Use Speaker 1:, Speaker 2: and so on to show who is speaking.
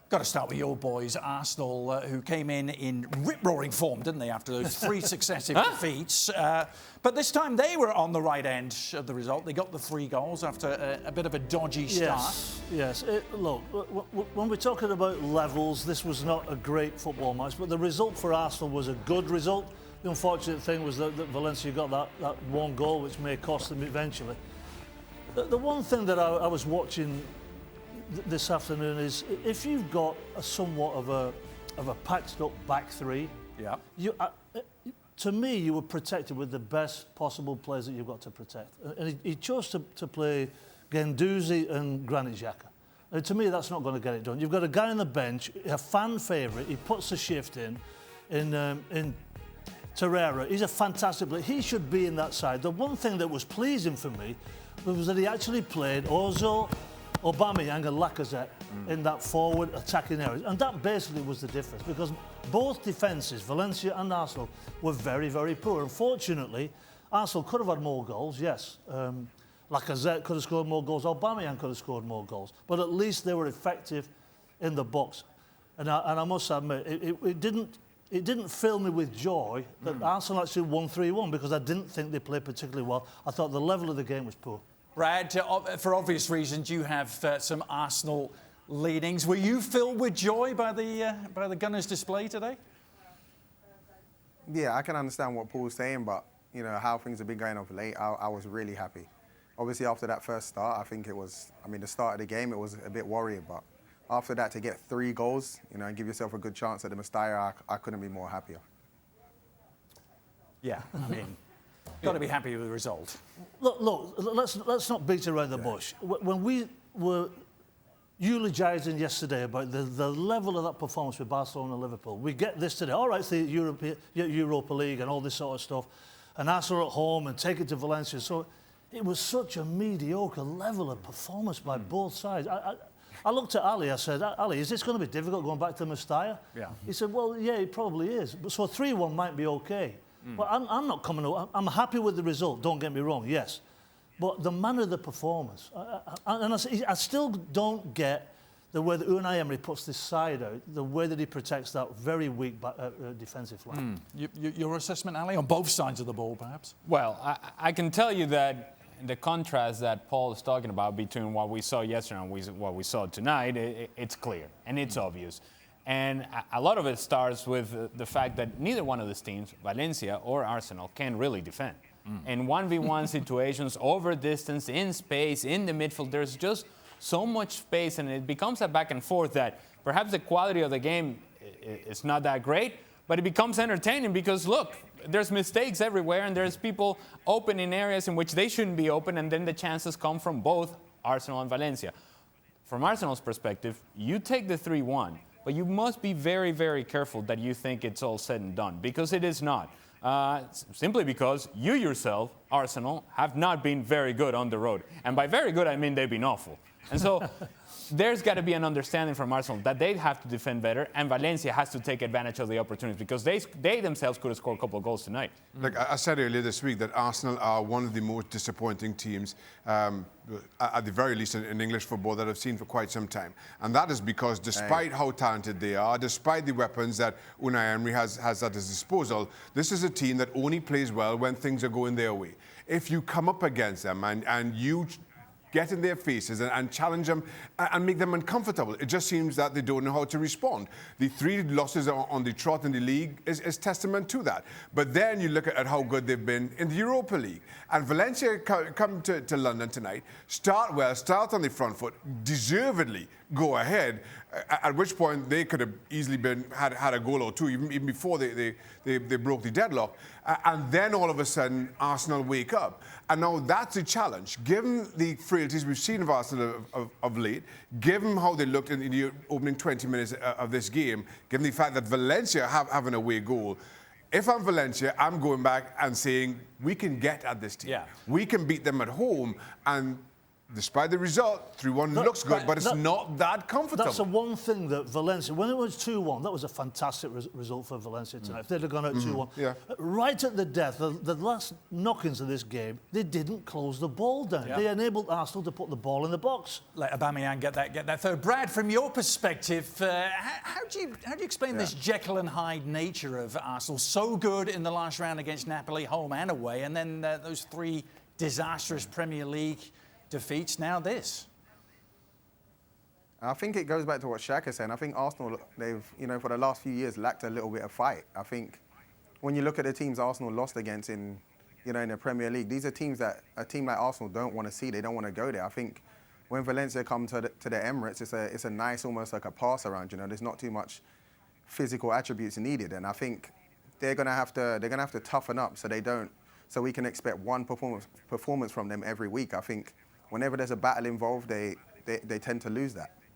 Speaker 1: Got to start with your boys, Arsenal, who came in rip-roaring form, didn't they, after those 3 successive defeats. But this time they were on the right end of the result. They got the 3 goals after a bit of a dodgy start.
Speaker 2: Yes. Look, when we're talking about levels, this was not a great football match, but the result for Arsenal was a good result. The unfortunate thing was that Valencia got that 1 goal, which may cost them eventually. The one thing that I was watching this afternoon is if you've got a somewhat of a patched up back 3, to me you were protected with the best possible players that you've got to protect. And he chose to play Guendouzi and Granit Xhaka. And to me that's not going to get it done. You've got a guy on the bench, a fan favourite. He puts the shift in Torreira. He's a fantastic player. He should be in that side. The one thing that was pleasing for me was that he actually played Ozil, Aubameyang and Lacazette in that forward attacking area. And that basically was the difference, because both defences, Valencia and Arsenal, were very, very poor. Unfortunately, Arsenal could have had more goals, yes. Lacazette could have scored more goals, Aubameyang could have scored more goals. But at least they were effective in the box. And I must admit, it didn't fill me with joy that Arsenal actually won 3-1, because I didn't think they played particularly well. I thought the level of the game was poor.
Speaker 1: Brad, for obvious reasons, you have some Arsenal leanings. Were you filled with joy by the Gunners' display today?
Speaker 3: Yeah, I can understand what Paul's saying, but you know how things have been going of late. I was really happy. Obviously, after that first start, I think it was. I mean, the start of the game, it was a bit worrying, but after that, to get 3 goals, you know, and give yourself a good chance at the Mestalla, I couldn't be more happier.
Speaker 1: Yeah, I mean. Got to be happy with the result.
Speaker 2: Look, let's not beat around the bush. When we were eulogising yesterday about the level of that performance with Barcelona and Liverpool, we get this today. All right, it's the Europa League and all this sort of stuff, and Arsenal at home and take it to Valencia. So it was such a mediocre level of performance by both sides. I looked at Ali, I said, Ali, is this going to be difficult going back to Mestalla?
Speaker 1: Yeah.
Speaker 2: He said, well, yeah, it probably is. But so 3-1 might be okay. Well, I'm not coming over. I'm happy with the result, don't get me wrong, yes. But the manner of the performance, I still don't get the way that Unai Emery puts this side out, the way that he protects that very weak defensive line.
Speaker 1: Your assessment, Ali, on both sides of the ball, perhaps?
Speaker 4: Well, I can tell you that the contrast that Paul is talking about between what we saw yesterday and what we saw tonight, it's clear and it's obvious. And a lot of it starts with the fact that neither one of these teams, Valencia or Arsenal, can really defend. In 1v1 situations, over distance, in space, in the midfield, there's just so much space, and it becomes a back and forth that perhaps the quality of the game is not that great, but it becomes entertaining because, look, there's mistakes everywhere, and there's people open in areas in which they shouldn't be open, and then the chances come from both Arsenal and Valencia. From Arsenal's perspective, you take the 3-1, but you must be very, very careful that you think it's all said and done, because it is not. Simply because you yourself, Arsenal, have not been very good on the road. And by very good, I mean they've been awful. And so there's got to be an understanding from Arsenal that they have to defend better, and Valencia has to take advantage of the opportunities, because they themselves could have scored a couple of goals tonight.
Speaker 5: Like I said earlier this week, that Arsenal are one of the most disappointing teams, at the very least in English football, that I've seen for quite some time. And that is because despite how talented they are, despite the weapons that Unai Emery has at his disposal, this is a team that only plays well when things are going their way. If you come up against them and you get in their faces and challenge them and make them uncomfortable, it just seems that they don't know how to respond. The 3 losses on the trot in the league is testament to that. But then you look at how good they've been in the Europa League. And Valencia come to London tonight, start well, start on the front foot, deservedly go ahead, at which point they could have easily had a goal or two, even before they broke the deadlock. And then all of a sudden, Arsenal wake up. And now that's a challenge. Given the frailties we've seen of Arsenal of late, given how they looked in the opening 20 minutes of this game, given the fact that Valencia have an away goal, if I'm Valencia, I'm going back and saying, we can get at this team.
Speaker 1: Yeah.
Speaker 5: We can beat them at home. And despite the result, 3-1 looks good, but it's not that comfortable.
Speaker 2: That's the one thing that Valencia, when it was 2-1, that was a fantastic result for Valencia tonight. If they'd have gone out 2-1. Right at the death, the last knock-ins of this game, they didn't close the ball down. They enabled Arsenal to put the ball in the box.
Speaker 1: Let Aubameyang get that third. Brad, from your perspective, how do you explain this Jekyll and Hyde nature of Arsenal? So good in the last round against Napoli, home and away, and then those 3 disastrous Premier League defeats, now this.
Speaker 3: I think it goes back to what Shaka said. I think Arsenal, they've, for the last few years, lacked a little bit of fight. I think when you look at the teams Arsenal lost against in the Premier League, these are teams that a team like Arsenal don't want to see. They don't want to go there. I think when Valencia come to the Emirates, it's a nice, almost like a pass around. There's not too much physical attributes needed, and I think they're gonna have to toughen up so we can expect one performance from them every week. I think whenever there's a battle involved, they tend to lose that.